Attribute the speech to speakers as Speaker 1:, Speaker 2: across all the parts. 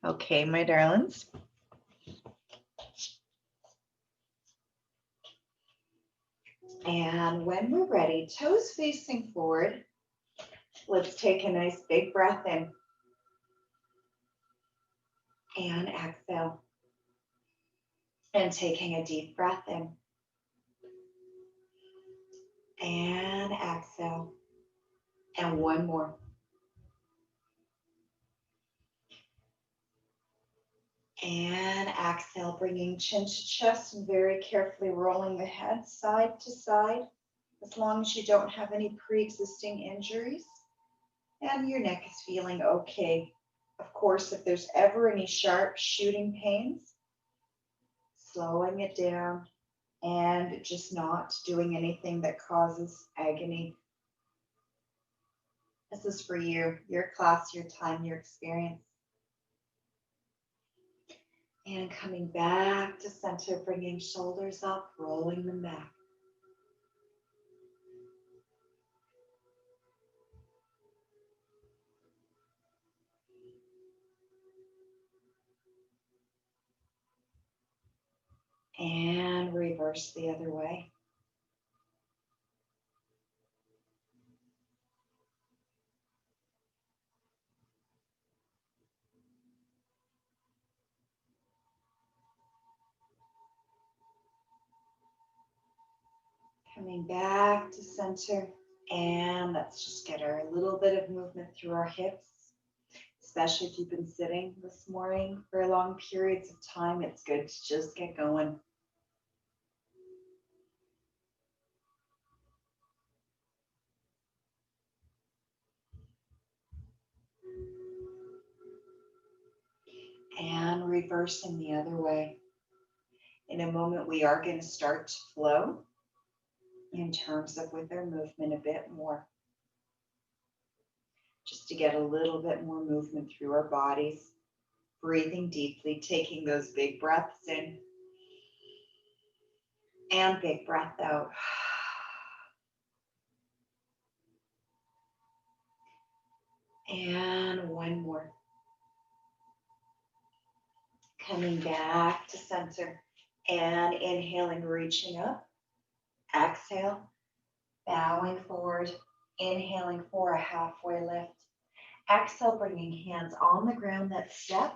Speaker 1: Okay, my darlings. And when we're ready, toes facing forward, let's take a nice big breath in and exhale. And taking a deep breath in and exhale. And one more. And exhale, bringing chin to chest and very carefully rolling the head side to side, as long as you don't have any pre-existing injuries and your neck is feeling okay. Of course, if there's ever any sharp shooting pains, slowing it down and just not doing anything that causes agony. This is for you, your class, your time, your experience. And coming back to center, bringing shoulders up, rolling them back. And reverse the other way. Coming back to center. And let's just get a little bit of movement through our hips, especially if you've been sitting this morning for long periods of time. It's good to just get going. And reversing the other way. In a moment, we are going to start to flow in terms of with our movement a bit more. Just to get a little bit more movement through our bodies. Breathing deeply, taking those big breaths in and big breath out. And one more. Coming back to center and inhaling, reaching up. Exhale, bowing forward, inhaling for a halfway lift. Exhale, bringing hands on the ground that step,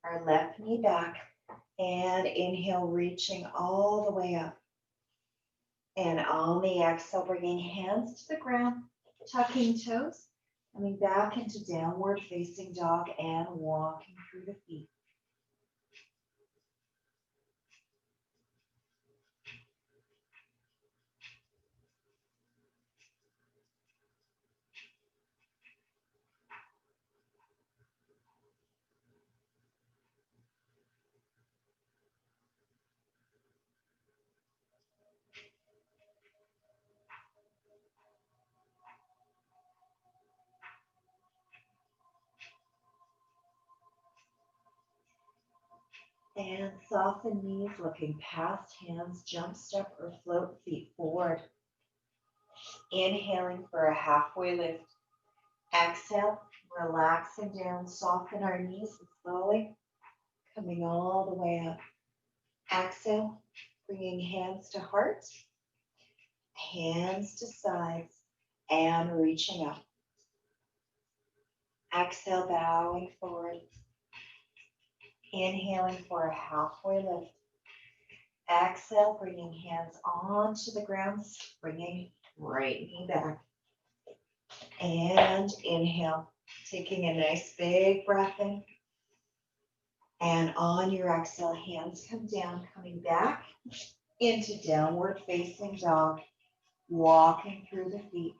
Speaker 1: our left knee back, and inhale, reaching all the way up. And on the exhale, bringing hands to the ground, tucking toes, coming back into downward facing dog and walking through the feet. And soften knees, looking past hands, jump, step, or float feet forward. Inhaling for a halfway lift. Exhale, relaxing down, soften our knees and slowly coming all the way up. Exhale, bringing hands to heart, hands to sides, and reaching up. Exhale, bowing forward. Inhaling for a halfway lift. Exhale, bringing hands onto the ground, bringing right knee back. And inhale, taking a nice big breath in. And on your exhale, hands come down, coming back into downward facing dog, walking through the feet.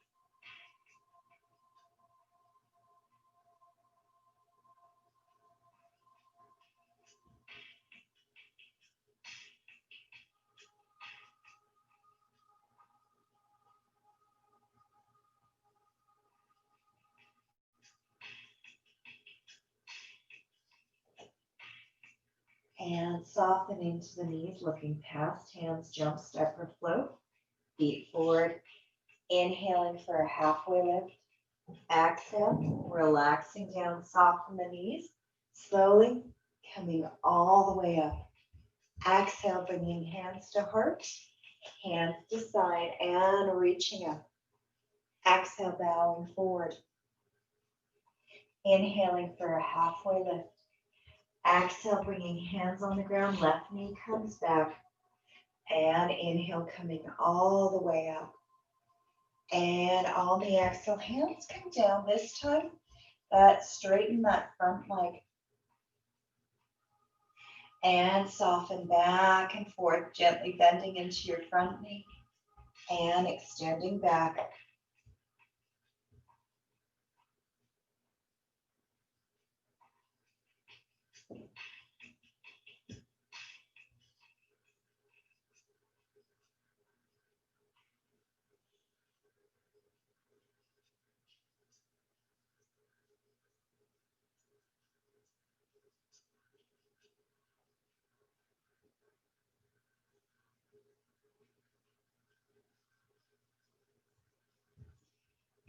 Speaker 1: And soften into the knees, looking past hands, jump, step, or float. Feet forward. Inhaling for a halfway lift. Exhale, relaxing down, soften the knees. Slowly coming all the way up. Exhale, bringing hands to heart, hands to side, and reaching up. Exhale, bowing forward. Inhaling for a halfway lift. Exhale, bringing hands on the ground. Left knee comes back. And inhale, coming all the way up. And on the exhale, hands come down. This time, straighten that front leg. And soften back and forth, gently bending into your front knee. And extending back.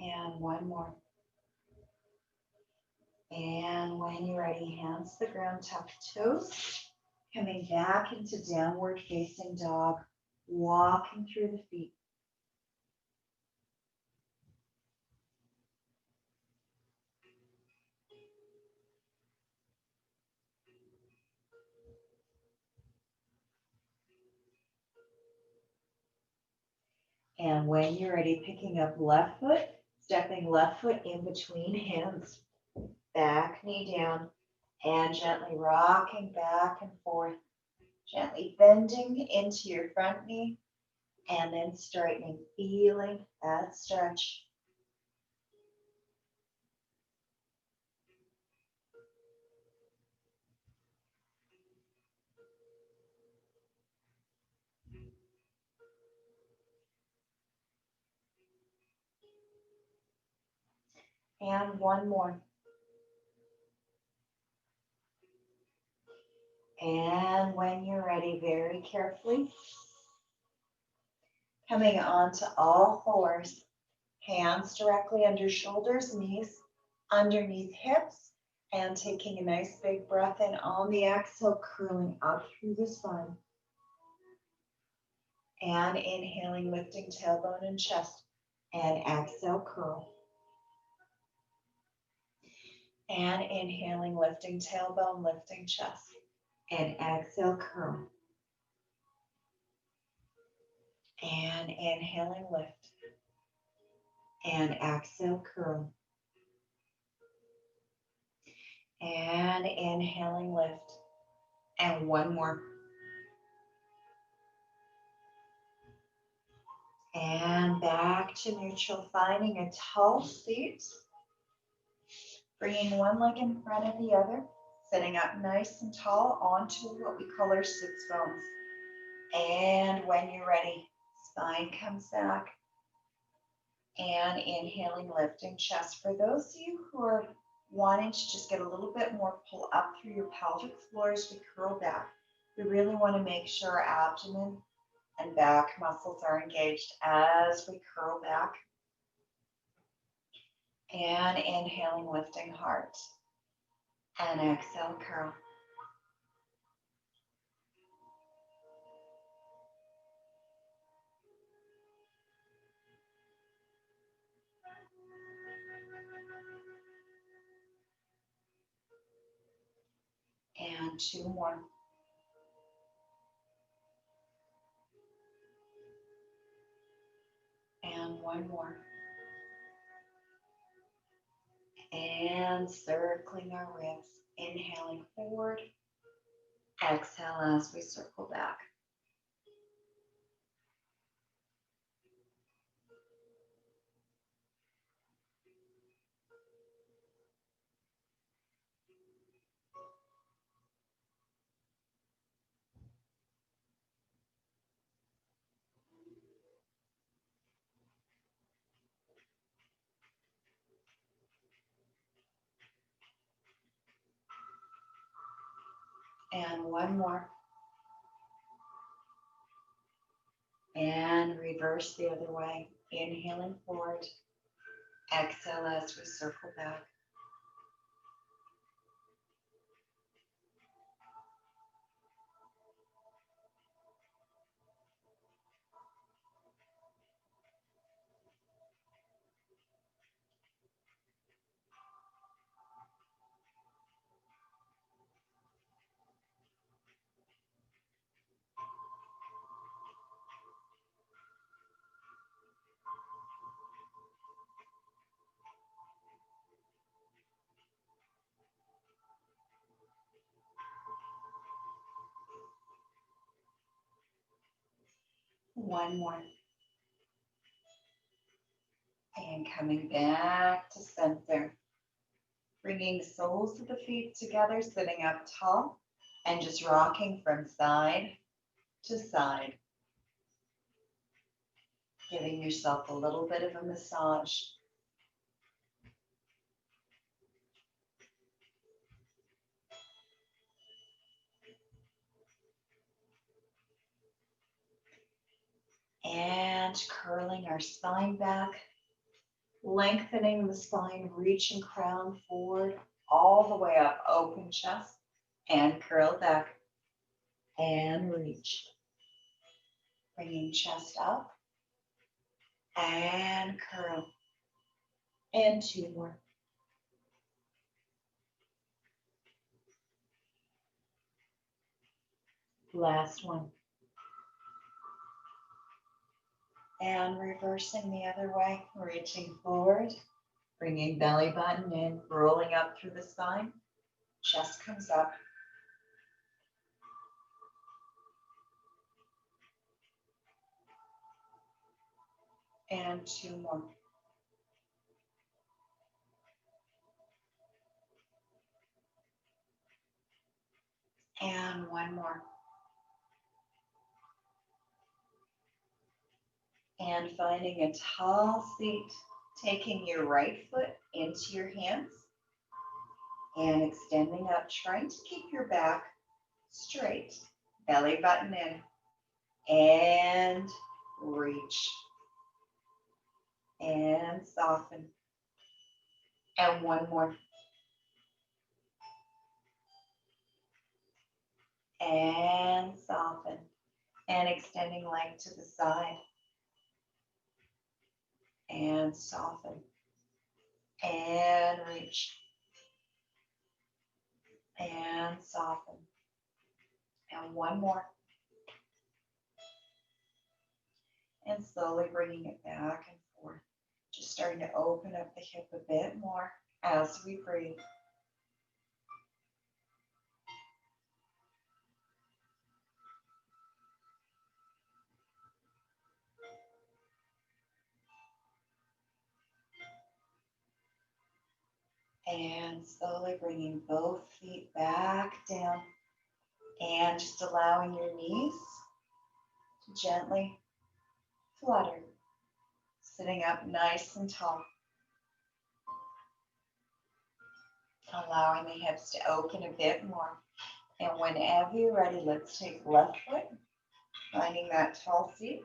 Speaker 1: And one more. And when you're ready, hands to the ground, tuck toes. Coming back into downward facing dog. Walking through the feet. And when you're ready, picking up left foot, stepping left foot in between hands. Back knee down. And gently rocking back and forth. Gently bending into your front knee. And then straightening, feeling that stretch. And one more. And when you're ready, very carefully, coming onto all fours, hands directly under shoulders, knees underneath hips, and taking a nice big breath in on the exhale, curling up through the spine. And inhaling, lifting tailbone and chest, and exhale, curl. And inhaling, lifting tailbone, lifting chest, and exhale, curl. And inhaling, lift, and exhale, curl. And inhaling, lift. And one more. And back to neutral, finding a tall seat. Bringing one leg in front of the other. Sitting up nice and tall onto what we call our sits bones. And when you're ready, spine comes back. And inhaling, lifting chest. For those of you who are wanting to just get a little bit more pull up through your pelvic floor as we curl back, we really want to make sure our abdomen and back muscles are engaged as we curl back. And inhaling, lifting heart. And exhale, curl. And two more. And one more. And circling our ribs. Inhaling forward. Exhale as we circle back. And one more. And reverse the other way. Inhaling forward. Exhale as we circle back. One more. And coming back to center. Bringing the soles of the feet together, sitting up tall, and just rocking from side to side. Giving yourself a little bit of a massage. And curling our spine back, lengthening the spine, reaching crown forward, all the way up, open chest, and curl back, and reach. Bringing chest up, and curl, and two more. Last one. And reversing the other way, reaching forward, bringing belly button in, rolling up through the spine, chest comes up. And two more. And one more. And finding a tall seat, taking your right foot into your hands and extending up, trying to keep your back straight, belly button in, and reach, and soften, and one more, and soften, and extending leg to the side, and soften, and reach, and soften, and one more. And slowly bringing it back and forth. Just starting to open up the hip a bit more as we breathe. And slowly bringing both feet back down. And just allowing your knees to gently flutter. Sitting up nice and tall. Allowing the hips to open a bit more. And whenever you're ready, let's take left foot, finding that tall seat,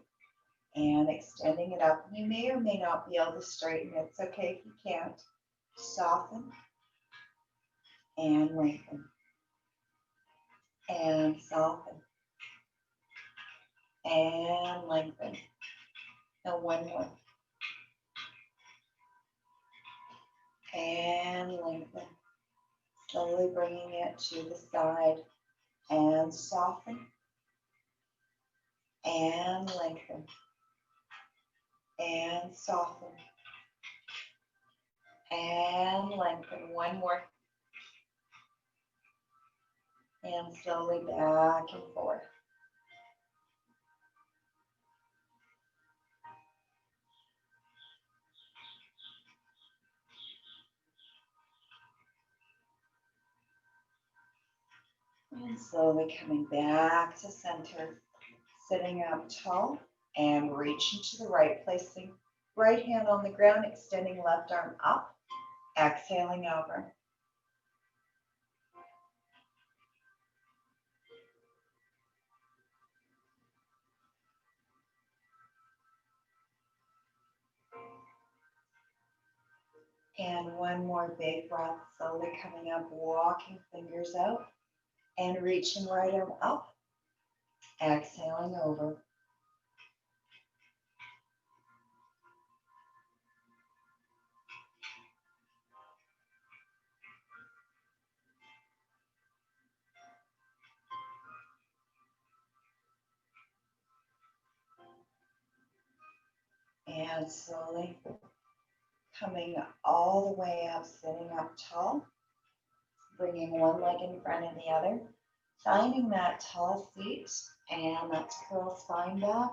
Speaker 1: and extending it up. You may or may not be able to straighten it. It's okay if you can't. Soften and lengthen. And soften and lengthen. And one more. And lengthen. Slowly bringing it to the side and soften and lengthen and soften and lengthen. One more. And slowly back and forth. And slowly coming back to center, sitting up tall and reaching to the right, placing right hand on the ground, extending left arm up, exhaling over. And one more big breath, slowly coming up, walking fingers out and reaching right arm up, exhaling over. And slowly coming all the way up, sitting up tall, bringing one leg in front of the other, finding that tall seat, and let's curl spine back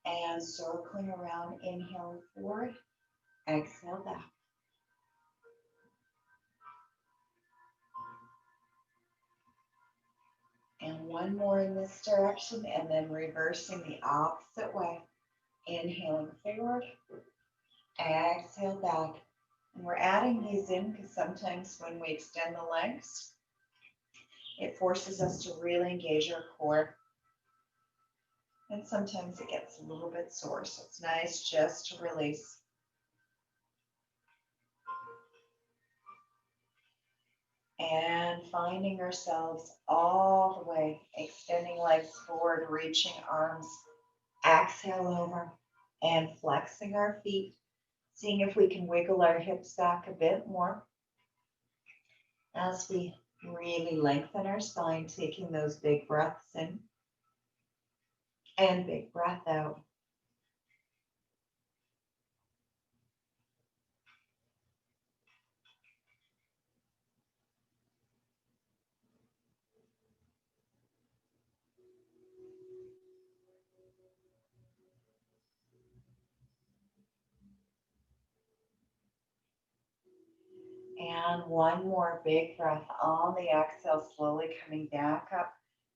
Speaker 1: And circling around, inhaling forward, exhale back. And one more in this direction, and then reversing the opposite way. Inhaling forward, exhale back. And we're adding these in because sometimes when we extend the legs, it forces us to really engage our core. And sometimes it gets a little bit sore, so it's nice just to release. And finding ourselves all the way, extending legs forward, reaching arms, exhale over, and flexing our feet, seeing if we can wiggle our hips back a bit more as we really lengthen our spine, taking those big breaths in and big breath out. And one more big breath on the exhale, slowly coming back up,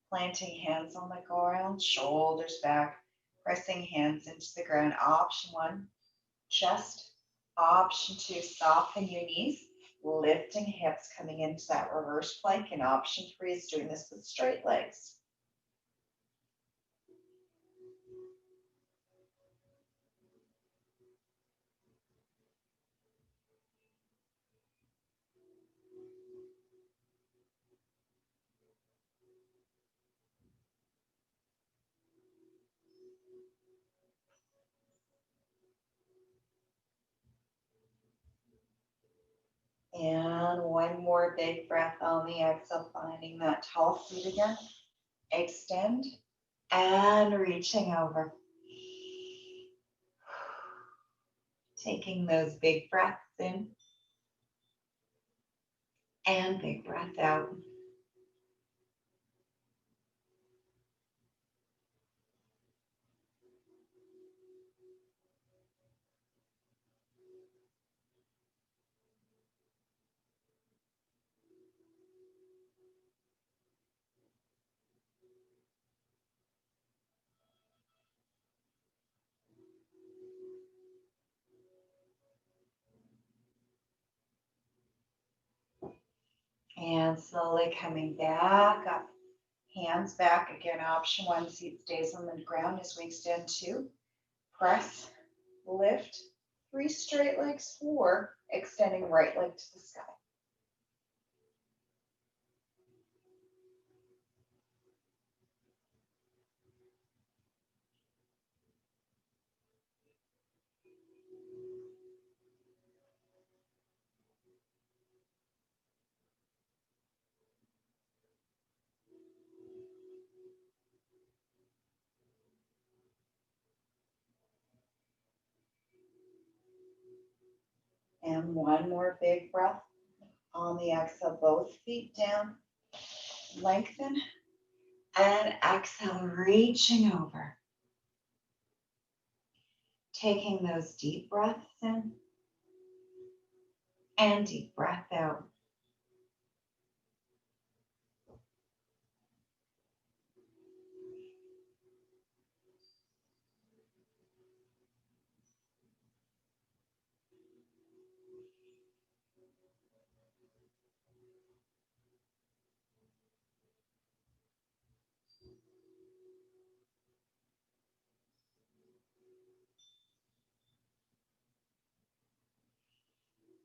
Speaker 1: planting hands on the ground, shoulders back, pressing hands into the ground. Option one, chest. Option two, soften your knees, lifting hips, coming into that reverse plank. And option three is doing this with straight legs. And one more big breath on the exhale, finding that tall seat again. Extend and reaching over. Taking those big breaths in and big breath out. And slowly coming back up. Hands back again. Option one, seat stays on the ground as we extend two. Press, lift, three straight legs, four, extending right leg to the sky. And one more big breath on the exhale, both feet down, lengthen, and exhale, reaching over. Taking those deep breaths in and deep breath out.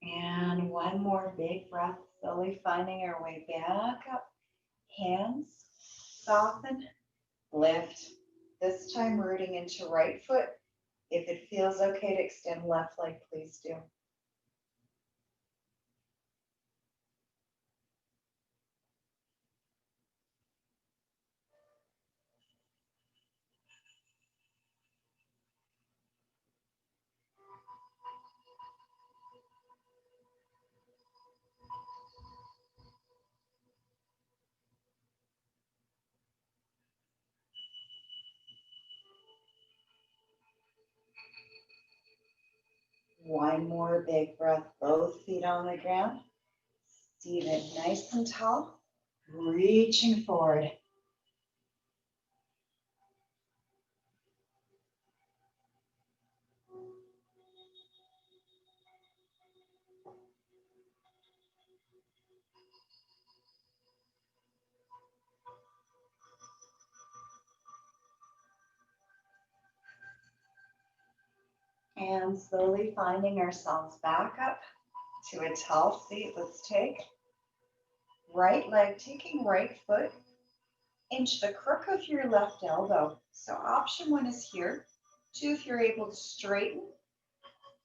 Speaker 1: And one more big breath, slowly finding our way back up. Hands, soften, lift. This time rooting into right foot. If it feels okay to extend left leg, please do. One more big breath, both feet on the ground. Seated nice and tall, reaching forward. And slowly finding ourselves back up to a tall seat. Let's take right leg, taking right foot into the crook of your left elbow. So option one is here. Two, if you're able to straighten,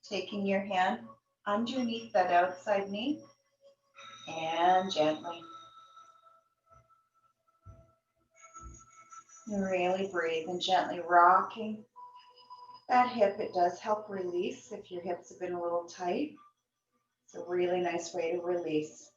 Speaker 1: taking your hand underneath that outside knee and gently. Really breathe and gently rocking that hip. It does help release if your hips have been a little tight. It's a really nice way to release.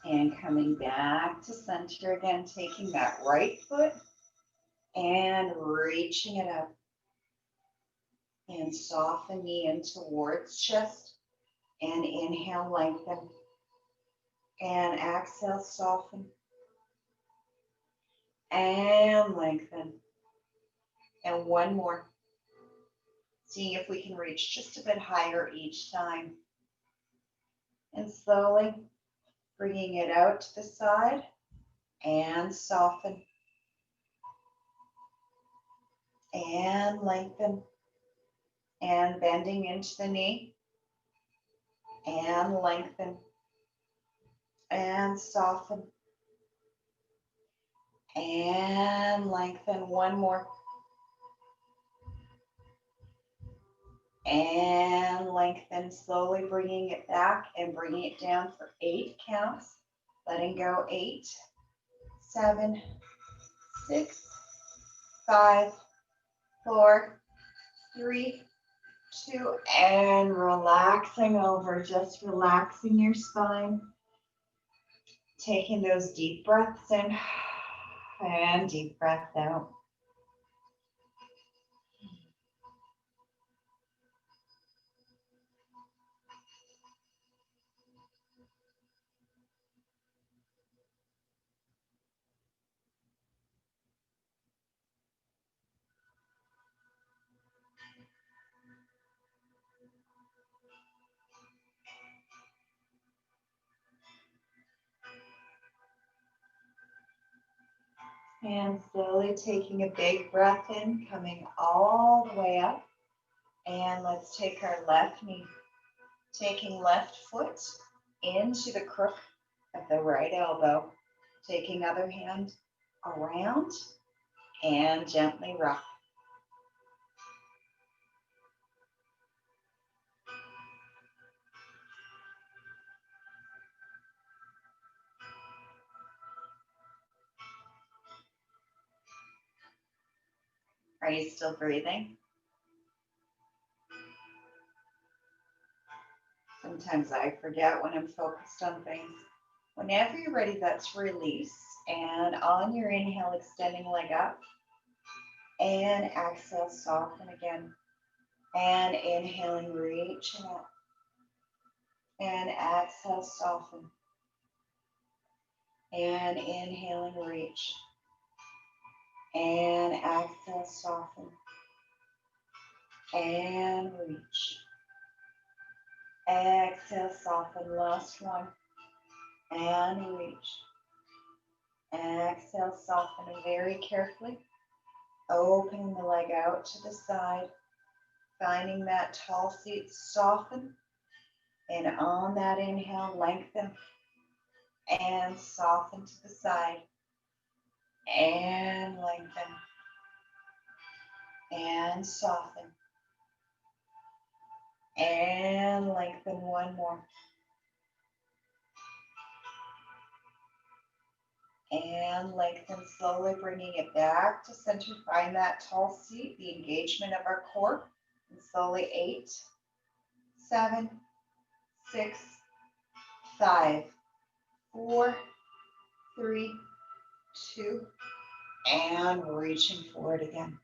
Speaker 1: And coming back to center again, taking that right foot and reaching it up. And soften knee in towards chest. And inhale, lengthen. And exhale, soften. And lengthen. And one more. Seeing if we can reach just a bit higher each time. And slowly bringing it out to the side and soften. And lengthen. And bending into the knee. And lengthen. And soften. And lengthen. One more. And lengthen, slowly bringing it back and bringing it down for 8 counts. Letting go. 8, 7, 6, 5, 4, 3, 2, and relaxing over. Just relaxing your spine. Taking those deep breaths in and deep breath out. And slowly taking a big breath in, coming all the way up. And let's take our left knee, taking left foot into the crook of the right elbow, taking other hand around and gently rock. Are you still breathing? Sometimes I forget when I'm focused on things. Whenever you're ready, that's release. And on your inhale, extending leg up. And exhale, soften again. And inhaling, reaching up. And exhale, soften. And inhaling, reach. And exhale, soften. And reach. Exhale, soften. Last one. And reach. Exhale, soften. And very carefully opening the leg out to the side. Finding that tall seat, soften. And on that inhale, lengthen. And soften to the side. And lengthen. And soften. And lengthen one more. And lengthen slowly, bringing it back to center. Find that tall seat, the engagement of our core. And slowly 8, 7, 6, 5, 4, 3, 2, and reaching forward again.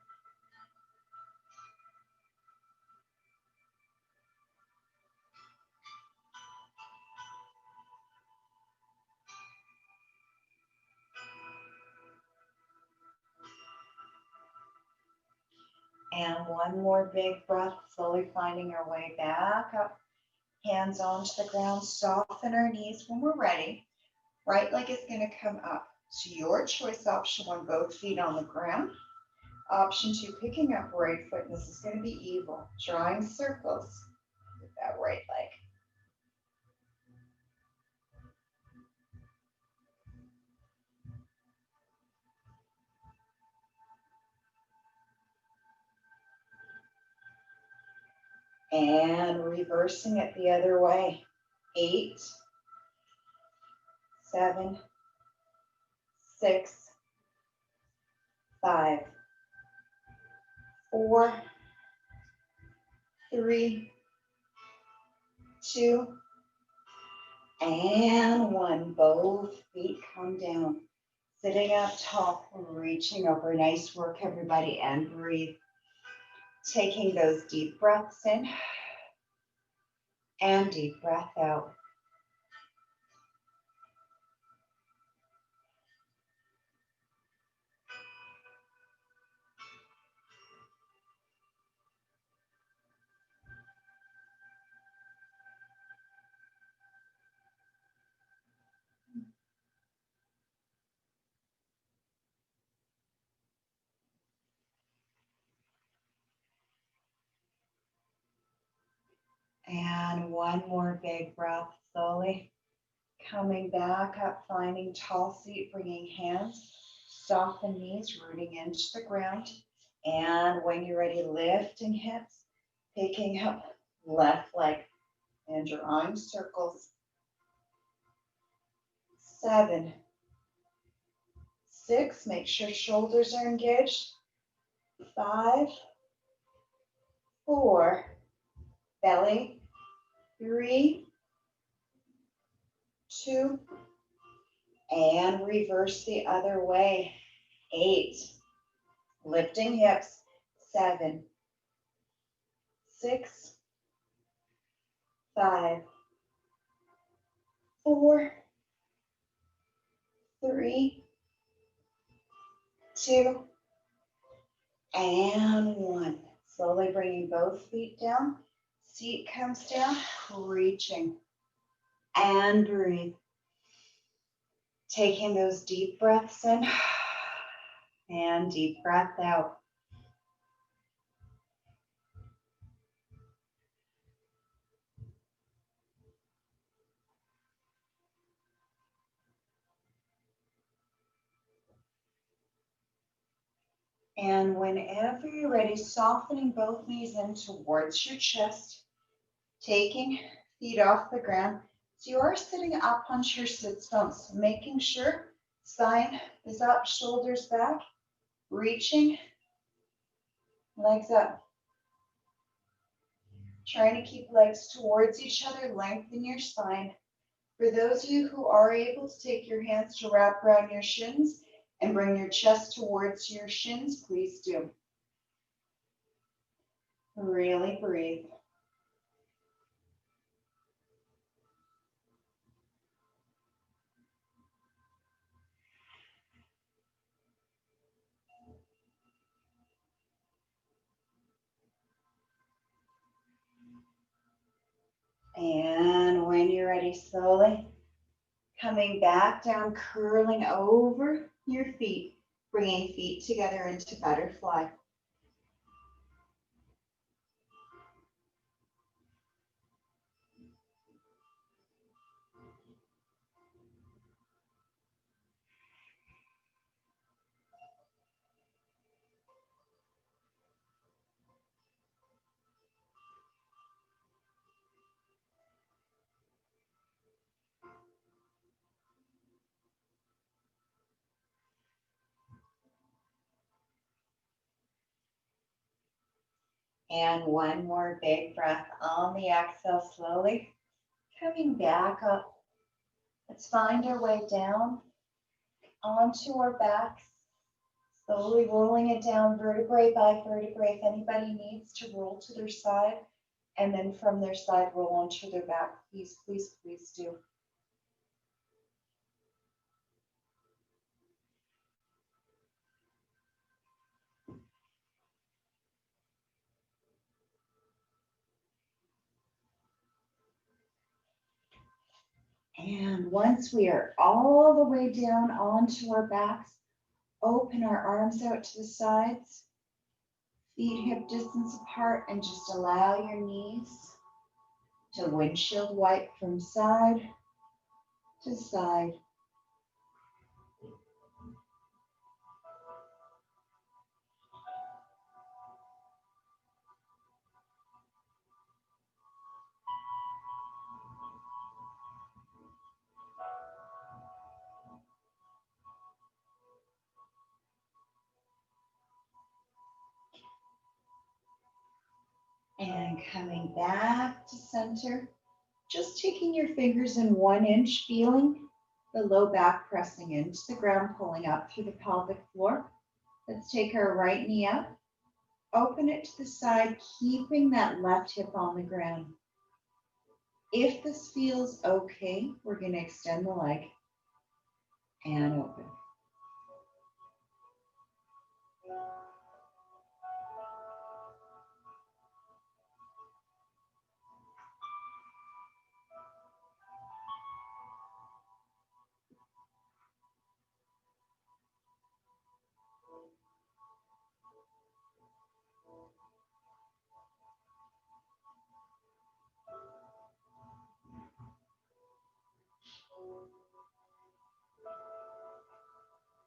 Speaker 1: And one more big breath, slowly finding our way back up. Hands onto the ground, soften our knees when we're ready. Right leg is going to come up. So your choice, option one, both feet on the ground. Option two, picking up right foot. And this is going to be evil. Drawing circles with that right leg. And reversing it the other way. 8, 7, 6, 5, 4, 3, 2, and 1. Both feet come down. Sitting up tall, reaching over. Nice work, everybody, and breathe. Taking those deep breaths in and deep breath out. And one more big breath, slowly coming back up, finding tall seat, bringing hands, soften knees, rooting into the ground. And when you're ready, lifting hips, picking up left leg and drawing circles. 7, 6, make sure shoulders are engaged. 5, 4, belly. 3, 2, and reverse the other way. 8, lifting hips. 7, 6, 5, 4, 3, 2, and 1. Slowly bringing both feet down. Seat comes down, reaching, and breathe. Taking those deep breaths in and deep breath out. And whenever you're ready, softening both knees in towards your chest, taking feet off the ground. So you are sitting up onto your sit bones, making sure spine is up, shoulders back, reaching, legs up. Trying to keep legs towards each other, lengthen your spine. For those of you who are able to take your hands to wrap around your shins and bring your chest towards your shins, please do. Really breathe. And when you're ready, slowly coming back down, curling over your feet, bringing feet together into butterfly. And one more big breath on the exhale, slowly coming back up. Let's find our way down onto our backs, slowly rolling it down vertebrae by vertebrae. If anybody needs to roll to their side and then from their side roll onto their back, please, please, please do. And once we are all the way down onto our backs, open our arms out to the sides, feet hip distance apart, and just allow your knees to windshield wipe from side to side. And coming back to center, just taking your fingers in 1 inch, feeling the low back pressing into the ground, pulling up through the pelvic floor. Let's take our right knee up, open it to the side, keeping that left hip on the ground. If this feels okay, we're going to extend the leg and open.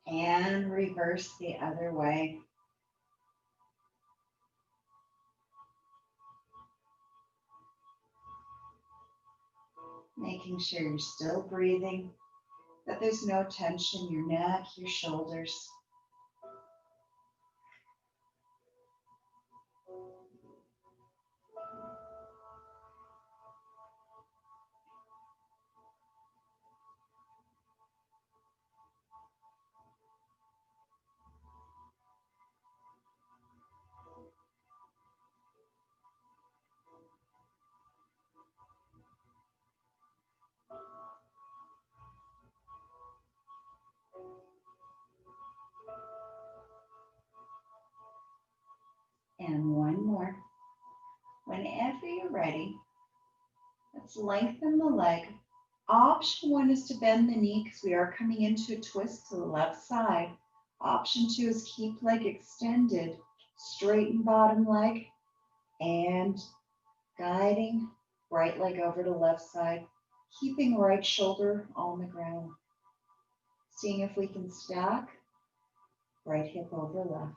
Speaker 1: And reverse the other way. Making sure you're still breathing, that there's no tension in your neck, your shoulders. And one more. Whenever you're ready, let's lengthen the leg. Option 1 is to bend the knee because we are coming into a twist to the left side. Option 2 is keep leg extended, straighten bottom leg, and guiding right leg over to left side, keeping right shoulder on the ground. Seeing if we can stack right hip over left.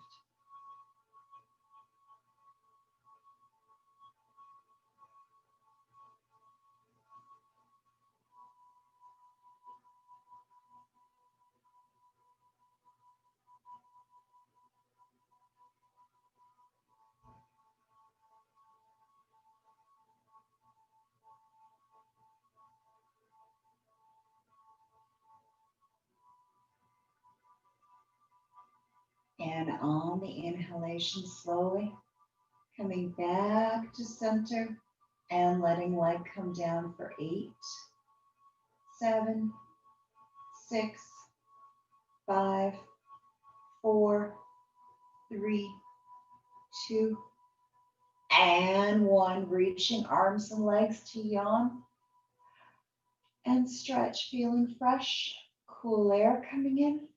Speaker 1: And on the inhalation, slowly coming back to center and letting leg come down for 8, 7, 6, 5, 4, 3, 2, and 1. Reaching arms and legs to yawn and stretch, feeling fresh, cool air coming in,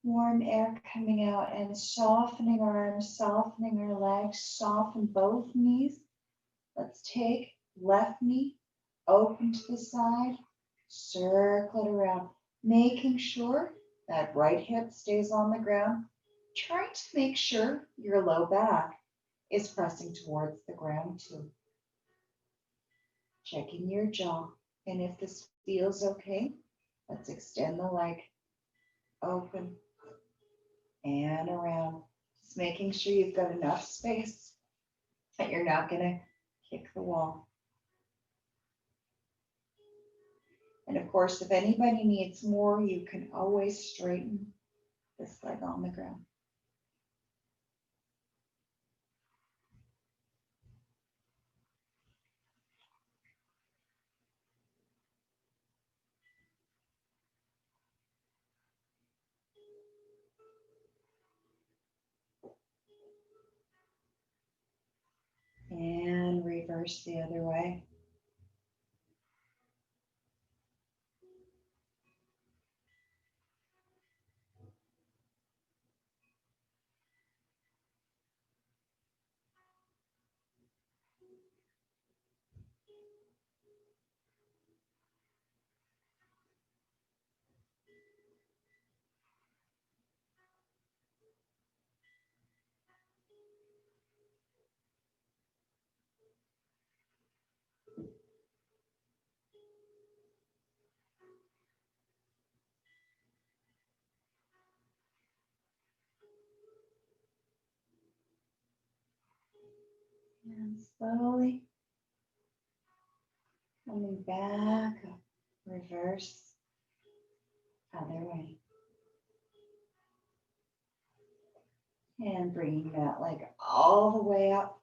Speaker 1: warm air coming out, and softening our arms, softening our legs, soften both knees. Let's take left knee, open to the side, circle it around, making sure that right hip stays on the ground. Trying to make sure your low back is pressing towards the ground too. Checking your jaw. And if this feels okay, let's extend the leg, open and around. Just making sure you've got enough space that you're not going to kick the wall. And of course, if anybody needs more, you can always straighten this leg on the ground. And reverse the other way. And slowly coming back up, reverse, other way. And bringing that leg all the way up.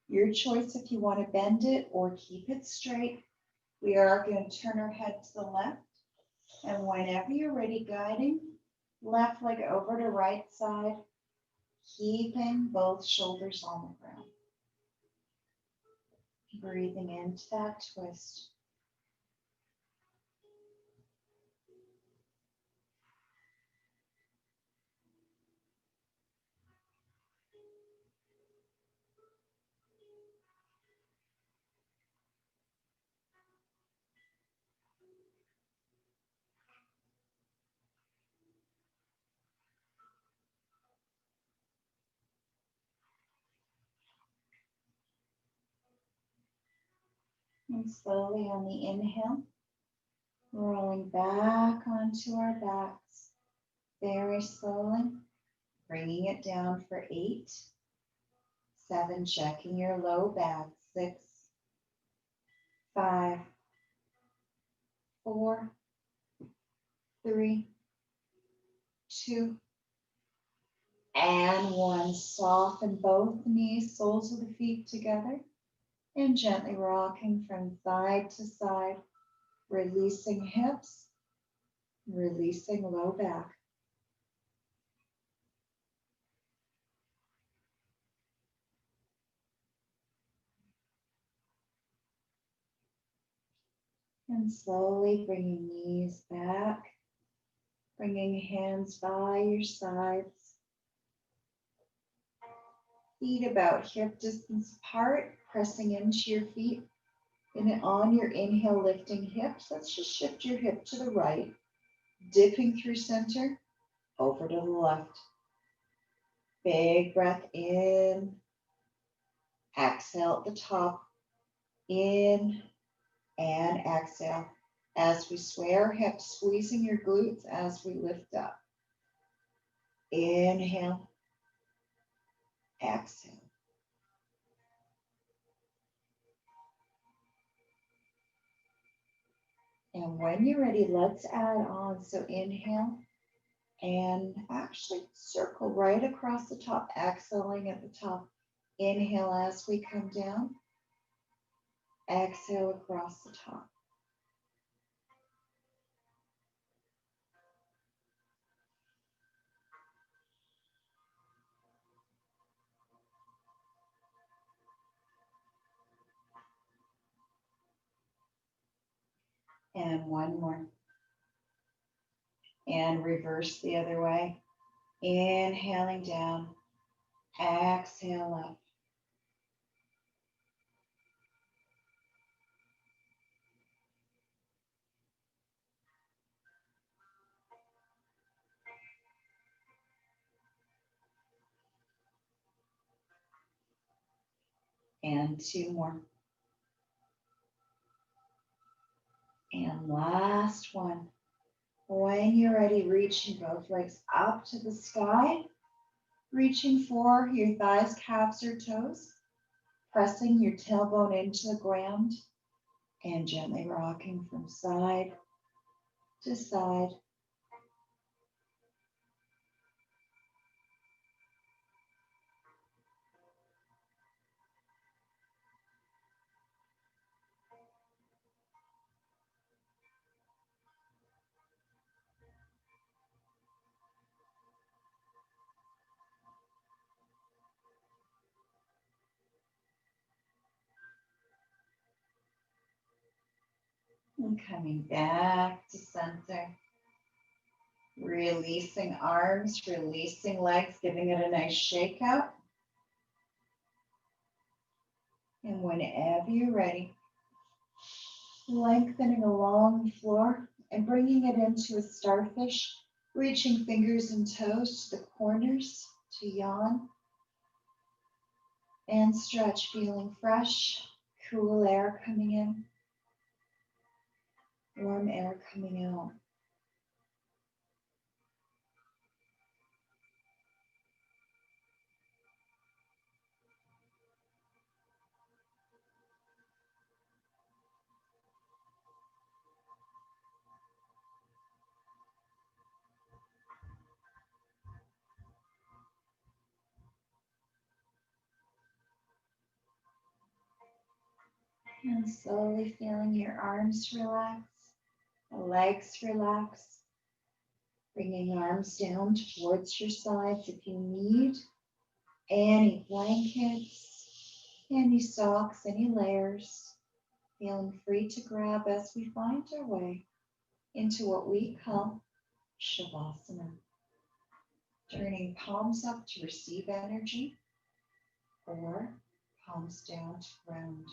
Speaker 1: Your choice if you want to bend it or keep it straight. We are going to turn our head to the left. And whenever you're ready, guiding left leg over to right side, keeping both shoulders on the ground. Breathing into that twist. And slowly on the inhale, rolling back onto our backs. Very slowly, bringing it down for 8, 7, checking your low back, 6, 5, 4, 3, 2, and 1. Soften both knees, soles of the feet together, and gently rocking from side to side, releasing hips, releasing low back. And slowly bringing knees back, bringing hands by your sides. Feet about hip distance apart, pressing into your feet. And on your inhale, lifting hips. Let's just shift your hip to the right, dipping through center, over to the left. Big breath in. Exhale at the top. In and exhale. As we sway our hips, squeezing your glutes as we lift up. Inhale. Exhale. And when you're ready, let's add on. So inhale and actually circle right across the top, exhaling at the top. Inhale as we come down. Exhale across the top. And one more. And reverse the other way. Inhaling down. Exhale up. And 2 more. And last one. When you're ready, reaching both legs up to the sky. Reaching for your thighs, calves, or toes, pressing your tailbone into the ground and gently rocking from side to side. And coming back to center. Releasing arms, releasing legs, giving it a nice shake out. And whenever you're ready, lengthening along the floor and bringing it into a starfish, reaching fingers and toes to the corners to yawn and stretch, feeling fresh, cool air coming in, warm air coming out. And slowly feeling your arms relax, the legs relax, bringing arms down towards your sides if you need any blankets, any socks, any layers. Feeling free to grab as we find our way into what we call Shavasana. Turning palms up to receive energy or palms down to ground.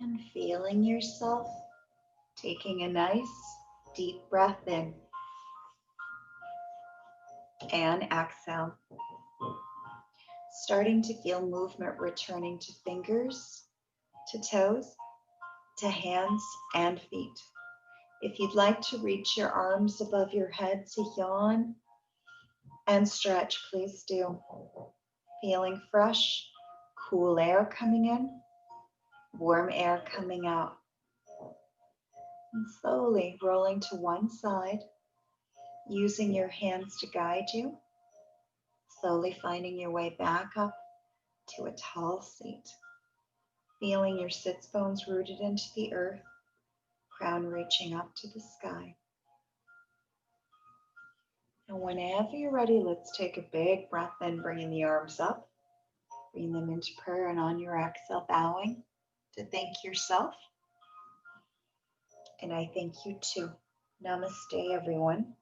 Speaker 1: And feeling yourself taking a nice deep breath in and exhale. Starting to feel movement returning to fingers, to toes, to hands and feet. If you'd like to reach your arms above your head to yawn and stretch, please do. Feeling fresh, cool air coming in, warm air coming out. And slowly rolling to one side, using your hands to guide you, slowly finding your way back up to a tall seat. Feeling your sits bones rooted into the earth, crown reaching up to the sky. And whenever you're ready, let's take a big breath in, bringing the arms up, bring them into prayer, and on your exhale, bowing to thank yourself. And I thank you too. Namaste, everyone.